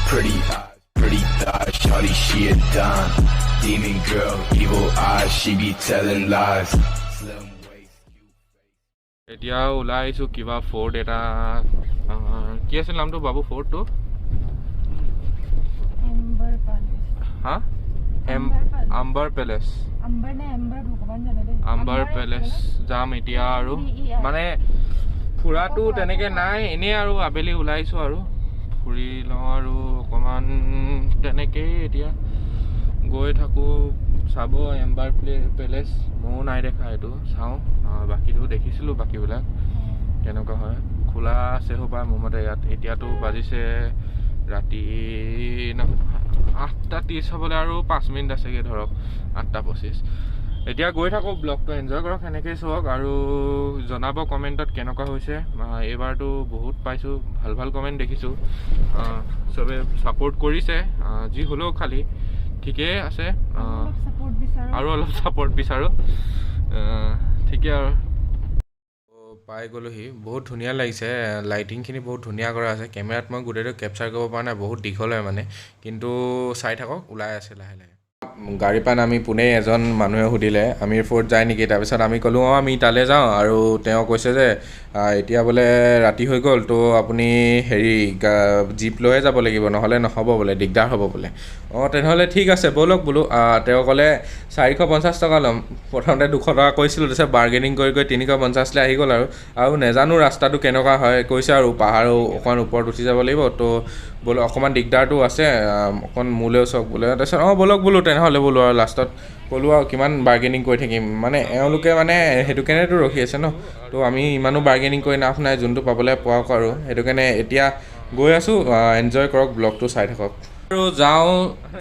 Pretty eyes, pretty thighs, shawty she a dime. Demon girl, evil eyes, she be telling lies. Slim waist, cute face. এতিয়া ওলাই আহিছোঁ কিবা fort এটা কি আছিল নামটো বাবু ফোর্টটো হা আম্বাৰ পেলেচ আম্বাৰ পেলেচ যাম এতিয়া আৰু মানে ফুৰাটো তেনেকে নাই এনেই আৰু আবেলি ওলাইছোঁ আৰু ফুৰি লওঁ আৰু অকণমান তেনেকেই এতিয়া গৈ থাকোঁ চাব এম্বাৰ পেলেচ ময়ো নাই দেখা এইটো চাওঁ বাকীটো দেখিছিলোঁ বাকীবিলাক কেনেকুৱা হয় খোলা আছে হ'বা মোৰ মতে ইয়াত এতিয়াতো বাজিছে ৰাতি 8টা 30 হ'বলৈ আৰু 5 মিনিট আছেগৈ ধৰক 8টা 25 এতিয়া গৈ থাকোঁ ব্লগটো এনজয় কৰক সেনেকৈয়ে চাওক আৰু জনাব কমেণ্টত কেনেকুৱা হৈছে এইবাৰতো বহুত পাইছোঁ ভাল ভাল কমেণ্ট দেখিছোঁ চবে ছাপোৰ্ট কৰিছে যি হ'লেও খালি ঠিকেই আছে আৰু অলপ ছাপোৰ্ট বিচাৰোঁ ঠিকে আৰু পাই গ'লোহি বহুত ধুনীয়া লাগিছে লাইটিংখিনি বহুত ধুনীয়া কৰা আছে কেমেৰাত মই গোটেইটো কেপচাৰ কৰিব পৰা নাই বহুত দীঘল হয় মানে কিন্তু চাই থাকক ওলাই আছে লাহে লাহে গাড়ীৰ পৰা নামি পোনে এজন মানুহে সুধিলে আমিৰ ফোৰ্ট যায় নেকি তাৰপিছত আমি ক'লোঁ আমি তালৈ যাওঁ আৰু তেওঁ কৈছে যে এতিয়া বোলে ৰাতি হৈ গ'ল তো আপুনি হেৰি জীপ লৈয়ে যাব লাগিব নহ'লে নহ'ব বোলে দিগদাৰ হ'ব বোলে তেনেহ'লে ঠিক আছে ব'লক বোলো তেওঁ ক'লে 450 টকা ল'ম প্ৰথমতে 200 টকা কৈছিলোঁ তাৰপিছত বাৰ্গেনিং কৰি 350লৈ আহি গ'ল আৰু নেজানো ৰাস্তাটো কেনেকুৱা হয় কৈছে আৰু পাহাৰ অকণমান ওপৰত উঠি যাব লাগিব তো বোলো অকণমান দিগদাৰটো আছে অকণ মোলৈও চাওক বোলে তাৰপিছত ব'লক বোলো তেনেহ'লে বোলো আৰু লাষ্টত ক'লোঁ আৰু কিমান বাৰ্গেনিং কৰি থাকিম মানে এওঁলোকে মানে সেইটো কাৰণেতো ৰখি আছে ন তো আমি ইমানো বাৰ্গেনিং কৰি লাভ নাই যোনটো পাবলৈ পাওক আৰু সেইটো কাৰণে এতিয়া গৈ আছোঁ এনজয় কৰক ব্লগটো চাই থাকক আৰু যাওঁ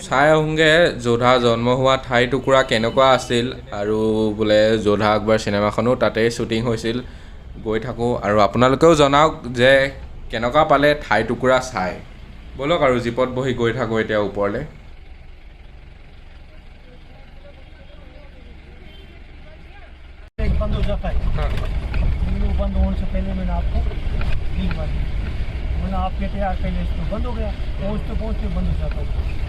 চাই আহোঁগৈ যোধা জন্ম হোৱা ঠাই টুকুৰা কেনেকুৱা আছিল আৰু বোলে যোধা আকবৰ চিনেমাখনো তাতেই শ্বুটিং হৈছিল গৈ থাকোঁ আৰু আপোনালোকেও জনাওক যে কেনেকুৱা পালে ঠাই টুকুৰা চাই ব'লক আৰু জীপত বহি গৈ থাকোঁ এতিয়া ওপৰলৈ बंद हो जाता है वो बंद होने से पहले मैंने आपको दी मारी मैंने आप कहते यार पहले इसको बंद हो गया पहुँचते बंद हो जाता है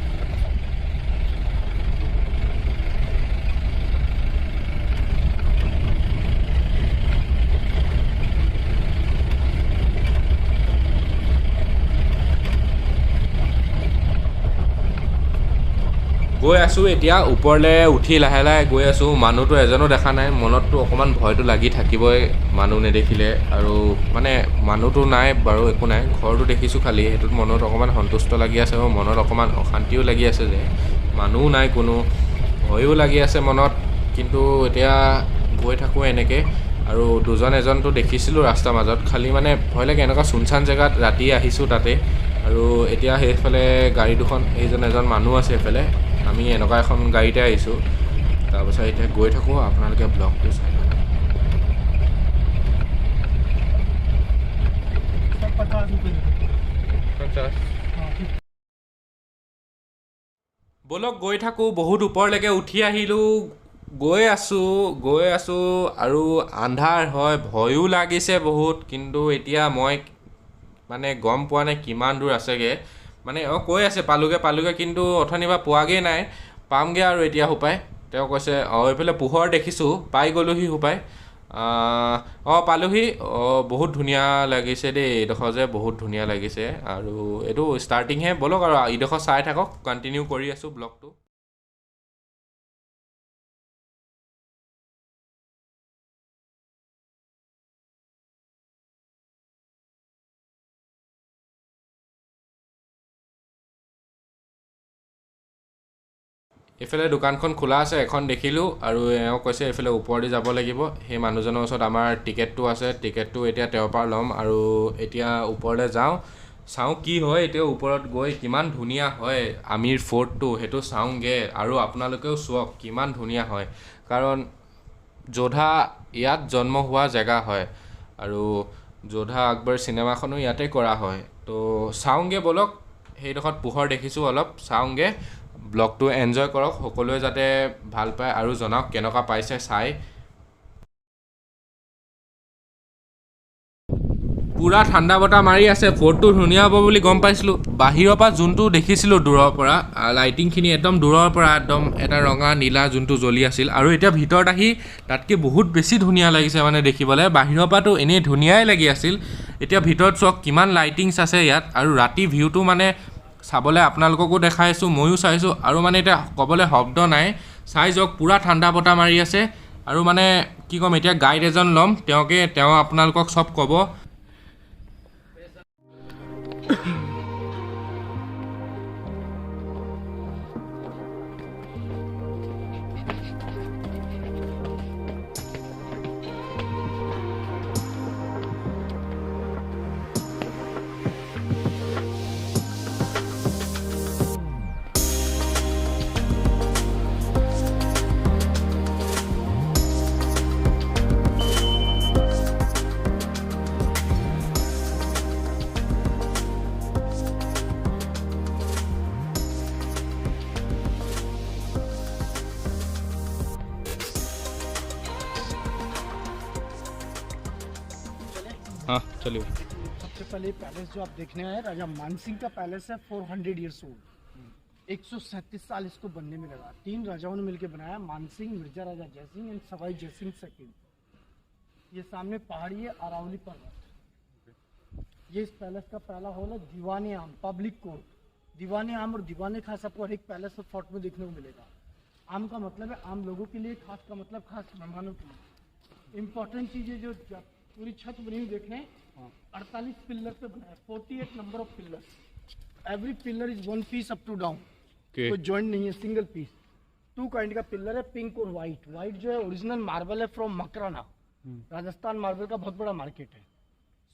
গৈ আছোঁ এতিয়া ওপৰলৈ উঠি লাহে লাহে গৈ আছোঁ মানুহটো এজনো দেখা নাই মনততো অকণমান ভয়টো লাগি থাকিবই মানুহ নেদেখিলে আৰু মানে মানুহটো নাই বাৰু একো নাই ঘৰটো দেখিছোঁ খালি সেইটোত মনত অকণমান সন্তুষ্ট লাগি আছে আৰু মনত অকণমান অশান্তিও লাগি আছে যে মানুহো নাই কোনো ভয়ো লাগি আছে মনত কিন্তু এতিয়া গৈ থাকোঁ এনেকৈ আৰু এজনটো দেখিছিলোঁ ৰাস্তাৰ মাজত খালি মানে ভয় লাগে এনেকুৱা চুনচান জেগাত ৰাতি আহিছোঁ তাতে আৰু এতিয়া সেইফালে গাড়ী দুখন এজন মানুহ আছে সেইফালে আমি এনেকুৱা এখন গাড়ীতে আহিছোঁ তাৰপিছত এতিয়া গৈ থাকোঁ আপোনালোকে ব্লগটো চাই ব'লক গৈ থাকোঁ বহুত ওপৰলৈকে উঠি আহিলোঁ গৈ আছোঁ আৰু আন্ধাৰ হয় ভয়ো লাগিছে বহুত কিন্তু এতিয়া মই মানে গম পোৱা নাই কিমান দূৰ আছেগৈ মানে কৈ আছে পালোগে কিন্তু অথনিবা পোৱাগৈ নাই পামগৈ আৰু এতিয়া সোপাই তেওঁ কৈছে এইফালে পোহৰ দেখিছোঁ পাই গ'লোহি সোপাই পালোহি বহুত ধুনীয়া লাগিছে দেই এইডোখৰ যে বহুত ধুনীয়া লাগিছে আৰু এইটো ষ্টাৰ্টিংহে ব'লক আৰু এইডোখৰ চাই থাকক কণ্টিনিউ কৰি আছোঁ ব্লগটো এইফালে দোকানখন খোলা আছে এখন দেখিলোঁ আৰু এওঁ কৈছে এইফালে ওপৰেদি যাব লাগিব সেই মানুহজনৰ ওচৰত আমাৰ টিকেটটো আছে টিকেটটো এতিয়া তেওঁৰ পৰা ল'ম আৰু এতিয়া ওপৰলৈ যাওঁ চাওঁ কি হয় এতিয়া ওপৰত গৈ কিমান ধুনীয়া হয় আমিৰ ফোৰ্টটো সেইটো চাওঁগৈ আৰু আপোনালোকেও চাওক কিমান ধুনীয়া হয় কাৰণ যোধা ইয়াত জন্ম হোৱা জেগা হয় আৰু যোধা আকবৰ চিনেমাখনো ইয়াতে কৰা হয় তো চাওঁগৈ ব'লক সেইডোখৰত পোহৰ দেখিছোঁ অলপ চাওঁগৈ ব্লগটো এনজয় কৰক সকলোৱে যাতে ভাল পায় আৰু জনাওক কেনেকুৱা পাইছে চাই পুৰা ঠাণ্ডা বতাহ মাৰি আছে, ফটোটো ধুনীয়া হ'ব বুলি গম পাইছিলোঁ। বাহিৰৰ পৰা যোনটো দেখিছিলোঁ দূৰৰ পৰা, লাইটিংখিনি একদম দূৰৰ পৰা একদম এটা ৰঙা নীলা যোনটো জ্বলি আছিল, আৰু এতিয়া ভিতৰত আহি তাতকৈ বহুত বেছি ধুনীয়া লাগিছে মানে দেখিবলৈ। বাহিৰৰ পৰাতো এনেই ধুনীয়াই লাগি আছিল, এতিয়া ভিতৰত চাওক কিমান লাইটিংছ আছে ইয়াত, আৰু ৰাতি ভিউটো মানে চাবলৈ আপোনালোককো দেখাইছোঁ, ময়ো চাইছোঁ, আৰু মানে এতিয়া ক'বলৈ শব্দ নাই। চাই যাওক পুৰা ঠাণ্ডা বতাহ মাৰি আছে, আৰু মানে কি ক'ম, এতিয়া গাইড এজন ল'ম, তেওঁ আপোনালোকক চব ক'ব। हाँ चलिए। सबसे पहले पैलेस जो आप देखने आए राजा मानसिंह का पैलेस है, 400 ईयर्स ओल्ड। 137 साल इसको बनने में लगा। 3 राजाओं ने मिलकर बनाया, मानसिंह, मिर्जा राजा जयसिंह एंड सवाई जयसिंह सेकंड। ये सामने पहाड़ी है, अरावली पर्वत। ये इस पैलेस का पहला हॉल है दीवाने आम, पब्लिक कोर्ट। दीवाने आम और दीवाने खास आपको हर एक पैलेस और फोर्ट में देखने को मिलेगा। आम का मतलब है आम लोगों के लिए, खास का मतलब खास मेहमानों के लिए। इम्पोर्टेंट चीज़ें जो पूरी छत बनी हुई देख रहे हैं, 48 पिलर पे बना है, 48 number of pillar. Every pillar is 1 piece up to down, कोई जॉइंट नहीं है, सिंगल पीस। 2 काइंड का पिलर है, पिंक और व्हाइट। व्हाइट जो है ओरिजिनल मार्बल है फ्रॉम मकराना, राजस्थान मार्बल का बहुत बड़ा मार्केट है।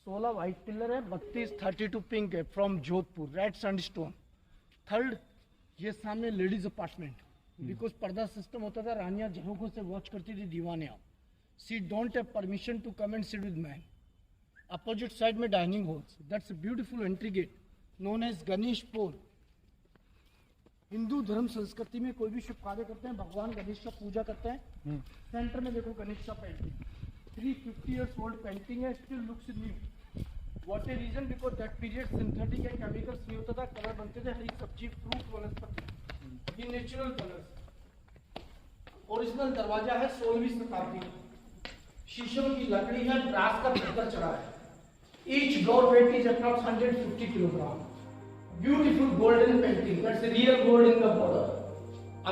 16 व्हाइट पिलर है, 32 32 पिंक है from Jodhpur, red sandstone. Third, ये सामने लेडीज अपार्टमेंट, बिकॉज पर्दा सिस्टम होता था, रानियां झरोखों से वॉच करती थी दीवाने। She don't have permission to come and sit with man. Opposite side में dining halls. That's a beautiful entry gate known as Ganesh Pole. Hindu धर्म संस्कृति में कोई भी शुभ कार्य करते हैं, भगवान गणेश का पूजा करते हैं। सेंटर में देखो गणेश का पेंटिंग, 350 years old पेंटिंग है, still looks new. What a reason? Because that period synthetic and chemicals नहीं होता था, कलर बनते थे, हरी सब्जी, फ्रूट, वनस्पति, ये नेचुरल कलर्स। ओरिजिनल दरवाजा है 16वीं शताब्दी का, शीशम की लकड़ी है, ब्रास का पत्थर चढ़ा है। Each door weight is approx 150 kilogram. Beautiful golden painting, that's real gold in the border.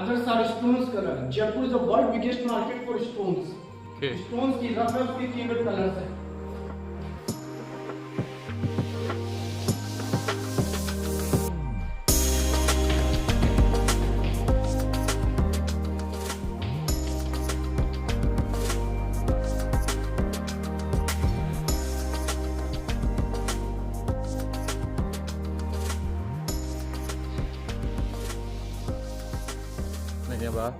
Others are stones colour. Jaipur is the world biggest market for stones. Stones की रफ है, उसकी कीमत कलर्स है। धन्यवाद।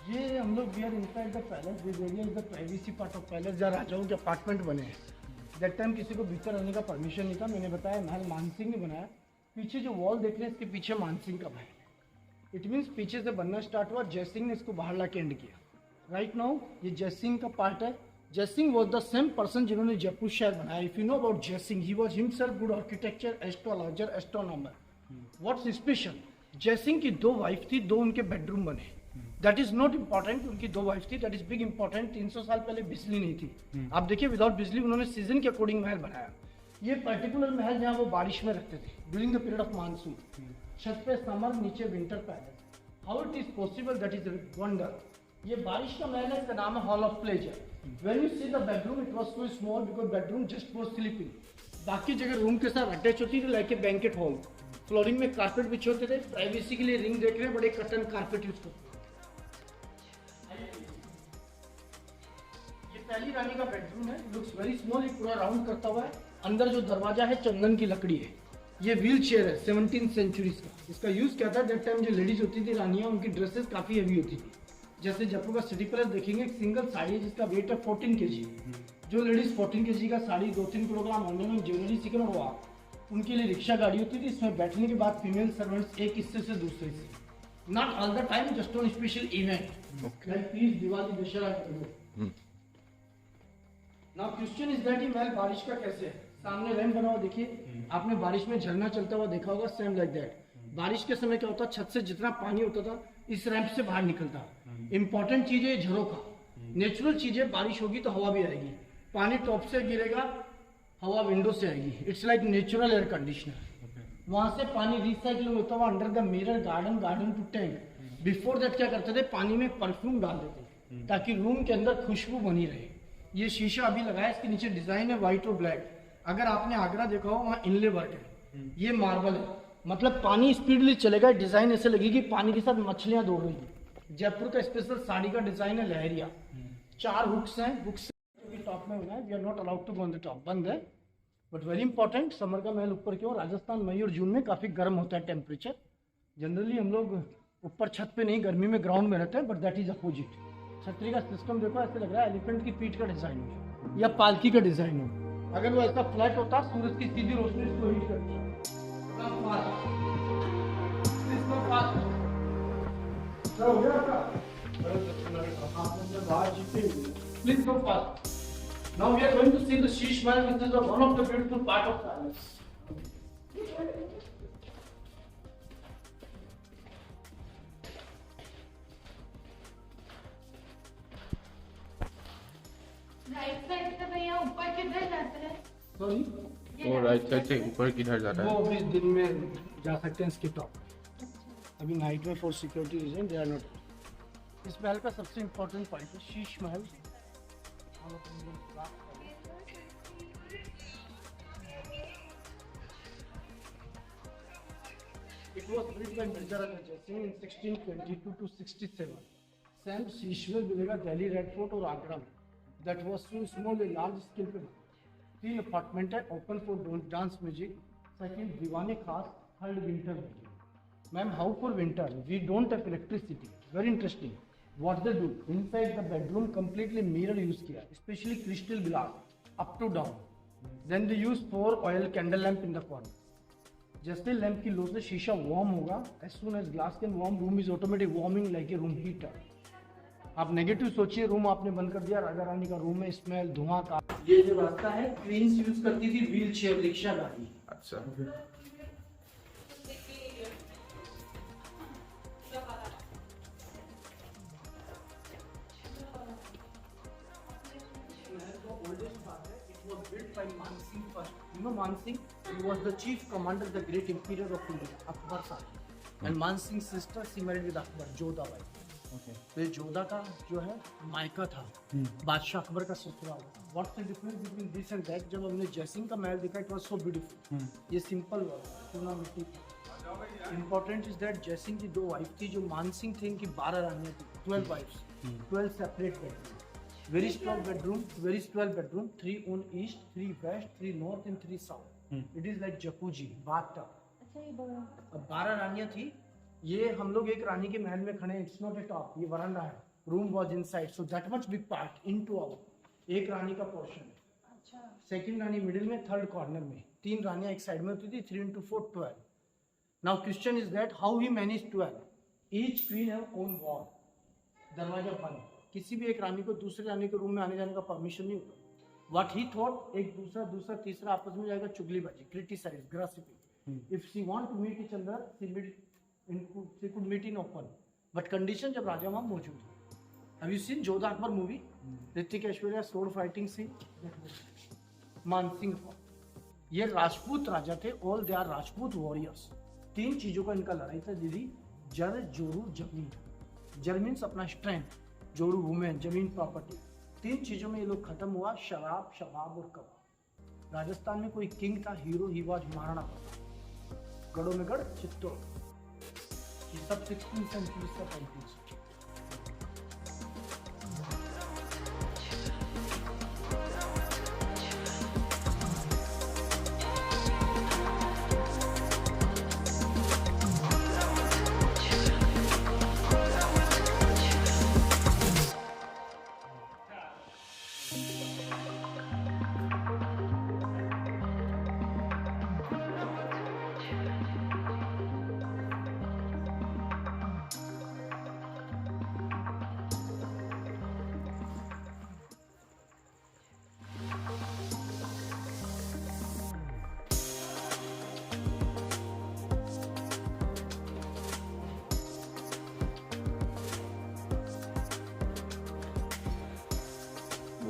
ये हम लोग we are inside the palace, this area is the privacy part of palace, जहाँ राजाओं के अपार्टमेंट बने हैं। दैट टाइम किसी को भीतर रहने का परमिशन नहीं था। मैंने बताया महल मानसिंह ने बनाया। पीछे जो वॉल देख रहे हैं, इसके पीछे मानसिंह का महल। इट मीन्स पीछे से बनना स्टार्ट हुआ, जयसिंह ने इसको बाहर ला के एंड किया। राइट नाउ ये जयसिंह का पार्ट है। Jaisingh was the same person जिन्होंने जयपुर शहर बनाया। If you know about Jaisingh, he was himself good architecture, astrologer, astronomer. What's special, Jaisingh की 2 वाइफ थी, 2 उनके बेडरूम बने। दैट इज नॉट इम्पॉर्टेंट, उनकी 2 वाइफ थी, दैट इज बिग इंपॉर्टेंट। 300 साल पहले बिजली नहीं थी। आप देखिए विदाउट बिजली उन्होंने सीजन के अकॉर्डिंग महल बनाया। ये पर्टिकुलर महल जहाँ वो बारिश में रखते थे during the period of monsoon. छत पे समर, नीचे winter palace. How it is possible, that is wonder. ये बारिश का महल है, इसका नाम है hall of pleasure. When you see the bedroom, it was so small because bedroom just for sleeping. बाकी जगह रूम के साथ अटैच होती थी, like a banquet hall. Flooring में कारपेट बिछे होते थे। प्राइवेसी के लिए रिंग देख रहे हैं, बड़े कटन कारपेट यूज करते हैं। ये पहली रानी का बेडरूम है, लुक्स वेरी स्मॉल, ये पूरा राउंड करता हुआ है। अंदर जो दरवाजा है चंदन की लकड़ी है। ये व्हील चेयर है 17th सेंचुरीज का। इसका यूज क्या था, दैट टाइम जो लेडीज होती थी रानियां, उनकी ड्रेसेस काफी हेवी होती थी। जैसे जयपुर का सिटी पैलेस देखेंगे, एक सिंगल साड़ी है जिसका वेट है 14 kg। जो लेडीज 14 kg का साड़ी 2-3 किलोग्राम ऑर्नामेंट ज्वेलरी सीख रहे हो आप, उनके लिए रिक्शा गाड़ी होती थी, इसमें बैठने के बाद फीमेल सर्वेंट्स एक हिस्से से दूसरे हिस्से, not all the time, just on special event like Teej, Diwali, Dussehra. Now question is that, ये महल बारिश का कैसे है? सामने रैंप बना हुआ देखिए, आपने बारिश में झरना चलता हुआ देखा होगा, सेम लाइक दैट। बारिश के समय क्या होता, छत से जितना पानी होता था इस रैंप से बाहर निकलता। इंपॉर्टेंट चीज है झरोखा, नेचुरल चीज है, बारिश होगी तो हवा भी आएगी, पानी टॉप से गिरेगा, हवा विंडो से आएगी, it's like natural air conditioner. वहां से पानी रिसाइकिल होता हुआ under the mirror garden to tank. Before that क्या करते थे, पानी में परफ्यूम डाल देते ताकि रूम के अंदर खुशबू बनी रहे। ये शीशा अभी लगाया, इसके नीचे डिजाइन है व्हाइट और ब्लैक। अगर आपने आगरा देखा हो, वहाँ इनले वर्क है, ये मार्बल है, मतलब पानी स्पीडली चलेगा, डिजाइन ऐसे लगेगी पानी के साथ मछलियां दौड़ रही। जयपुर का स्पेशल साड़ी का डिजाइन है लहरिया, 4 हुक्स हैं, हुक्स टॉप में होना है, we are not allowed to go on the top, बंद है। बट वेरी इंपॉर्टेंट, समर का महल ऊपर क्यों? राजस्थान मई और जून में काफी गर्म होता है टेम्परेचर। जनरली हम लोग ऊपर छत पे नहीं, गर्मी में ग्राउंड में रहते हैं, बट दैट इज अपोजिट। छतरी का सिस्टम देखो, ऐसे लग रहा है एलिफेंट की पीठ का डिजाइन हो या पालकी का डिजाइन हो। अगर वो ऐसा फ्लैट होता, सूरज की सीधी रोशनी इसको हीट करती। हो गया आपका? Please go fast. Now we are going to see the Sheesh Mahal, which is one of the beautiful part of palace. Right side से भैया ऊपर किधर जाते हैं? Sorry? वो राइट साइड से ऊपर किधर जाता वो है? अभी दिन में जा सकते हैं इसके टॉप, अभी नाइट में for security reason they are not. इस महल का सबसे इम्पोर्टेंट पॉइंट है Sheesh Mahal. It was built by Mirza Raja Jaisim in 1622 to 67. Same Sheesh Mahal मिलेगा दिल्ली रेड फोर्ट और आगरा में। That was so small a large scale पे 3 अपार्टमेंट है, open for dance music. Second Diwane Khas, third winter music. Ma'am how for winter we don't have electricity, very interesting. What they do, inside the bedroom completely mirror use किया, specially crystal glass up to down. Then they use 4 oil candle lamp in the corner. जैसे lamp की लो से शीशा warm होगा, as soon as glass can warm, room is automatic warming like A room heater. आप negative सोचिए, room आपने बंद कर दिया, राजा रानी का रूम है, स्मेल धुआं का। ये जो रास्ता है, क्वींस यूज करती थी व्हील चेयर, रिक्शा गाड़ी। अच्छा, Mansingh first. You know Mansingh? He was the chief commander, the great emperor of India, Akbar Sahib. And Mansingh's sister, she married with Akbar, Jodha by. Okay. तो ये जोधा का जो है मायका था, बादशाह अकबर का ससुराल। What's the difference between this and that? जब हमने जयसिंह का महल देखा, it was so beautiful. ये सिंपल हुआ, चूना मिट्टी। Important is that जयसिंह की 2 वाइफ थी, जो मानसिंह थे इनकी 12 रानियां थी, 12 wifes, 12 separate bedroom. Very strong bedroom, 12 bedroom, 3 on east, 3 west, 3 north and 3 south. It is like jacuzzi, bathtub. अच्छा, ये बड़ा अब 12 रानियां थी। ये हम लोग एक रानी के महल में खड़े हैं, इट्स नॉट ए टॉप, ये वरांडा है। Room was inside, so that much big part into out, एक रानी का पोर्शन है। अच्छा, सेकंड रानी मिडिल में, थर्ड कॉर्नर में। 3 रानियां एक साइड में होती थी, 3 into 4 12। Now question is that how he manage 12? Each queen have own wall, दरवाजा बंद, किसी भी एक रानी को दूसरे रानी के रूम में आने जाने का परमिशन नहीं होता। व्हाट ही थॉट, एक दूसरा तीसरा आपस में जाएगा चुगलीबाजी, criticise, gossiping. If she want to meet each other, she could meet in open, but condition जब राजा वहां मौजूद है। Have you seen Jodha Akbar movie? Hrithik Aishwarya sword fighting scene. Mansingh, ये राजपूत राजा थे, all they are Rajput warriors. 3 चीजों का इनका लड़ाई था दीदी, जर, जोरू, जमीन। जर मीन्स अपना स्ट्रेंथ, जोरू वुमेन, जमीन, प्रॉपर्टी। 3 चीजों में ये लोग खत्म हुआ, शराब, शबाब और कबाब। राजस्थान में कोई किंग था, hero, he was Maharana Pratap. गढ़ों में गढ़, चित्तौड़, ये सब 16th सेंचुरी का पेंटिंग्स।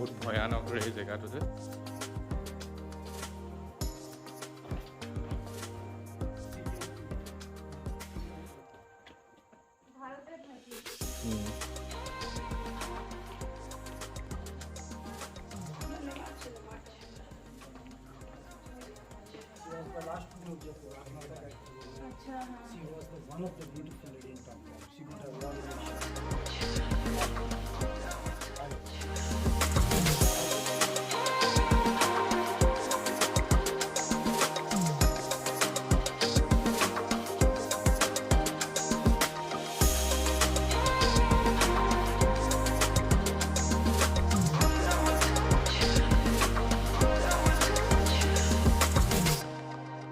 বহুত ভয়ানক এই জেগাটোতে। She was the last movie of Ragnar. She was the one of the beautiful